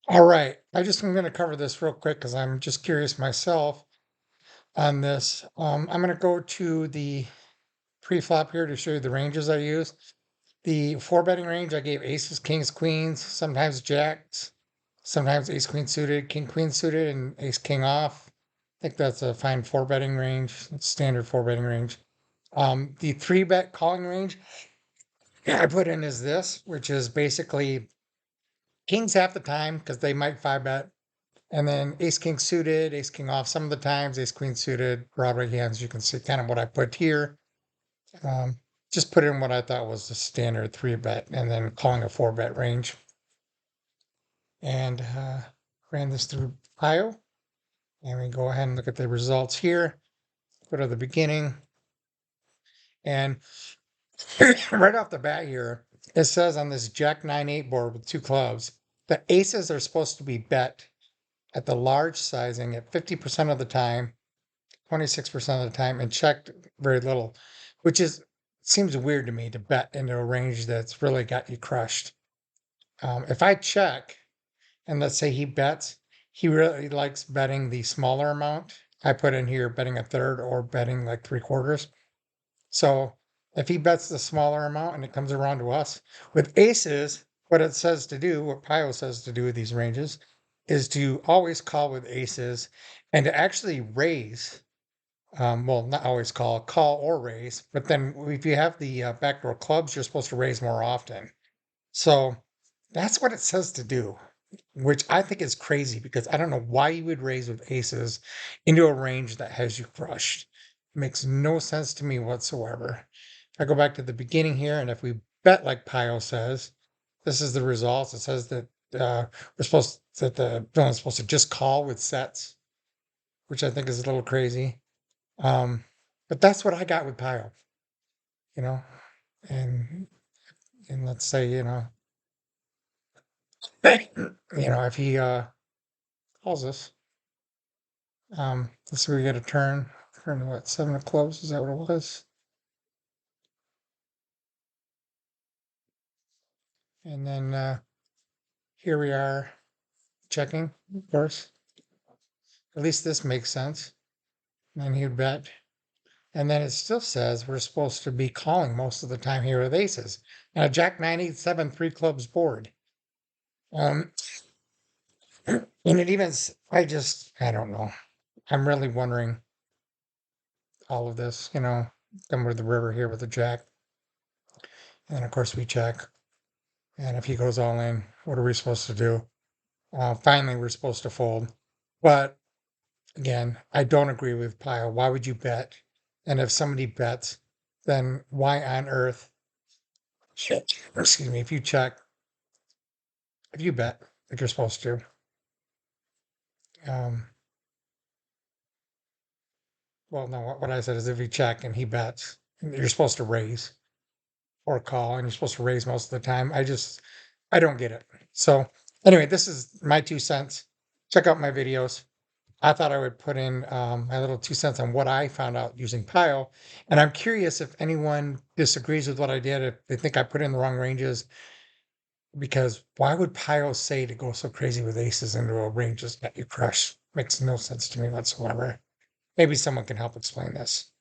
All right. I'm going to cover this real quick because I'm just curious myself on this. I'm going to go to the pre-flop here to show you the ranges I use. The four betting range, I gave aces, kings, queens, sometimes jacks, sometimes ace queen suited, king queen suited, and ace king off. I think that's a fine four betting range, standard four betting range. The three bet calling range I put in is this, which is basically kings half the time because they might five bet. And then ace king suited, ace king off some of the times, ace queen suited, Broadway hands. You can see kind of what I put here. Um, just put in what I thought was the standard three bet and then calling a four bet range. And ran this through Pio. And we go ahead and look at the results here. Go to the beginning. And right off the bat here, it says on this Jack 9-8 board with two clubs, the aces are supposed to be bet at the large sizing at 50% of the time, 26% of the time, and checked very little, which is seems weird to me to bet into a range that's really got you crushed. If I check and let's say he bets, he really likes betting the smaller amount. I put in here betting a third or betting like three quarters. So if he bets the smaller amount and it comes around to us with aces, what it says to do, what Pio says to do with these ranges, is to always call with aces and to actually raise. Well, not always call or raise, but then if you have the backdoor clubs, you're supposed to raise more often. So that's what it says to do, which I think is crazy because I don't know why you would raise with aces into a range that has you crushed. It makes no sense to me whatsoever. If I go back to the beginning here, and if we bet like Pio says, this is the results. It says that the villain's supposed to just call with sets, which I think is a little crazy. Um, but that's what I got with Pio, you know, and let's say, if he calls us, let's see, we get a turn to what, seven of clubs, is that what it was? And then here we are checking, of course. At least this makes sense. And then he'd bet. And then it still says we're supposed to be calling most of the time here with aces. Now, Jack 987, three clubs board. Um, and it even, I don't know. I'm really wondering all of this, then with the river here with the jack. And then, of course, we check. And if he goes all in, what are we supposed to do? Finally, we're supposed to fold. But again, I don't agree with Pyle. Why would you bet? And if somebody bets, then why on earth, excuse me, if you check, if you bet like you're supposed to, um, well, no, what I said is if you check and he bets, you're supposed to raise or call, and you're supposed to raise most of the time. I don't get it. So anyway, this is my 2 cents. Check out my videos. I thought I would put in my little 2 cents on what I found out using Pile. And I'm curious if anyone disagrees with what I did, if they think I put in the wrong ranges, because why would Pile say to go so crazy with aces into a range that you crush? Makes no sense to me whatsoever. Maybe someone can help explain this.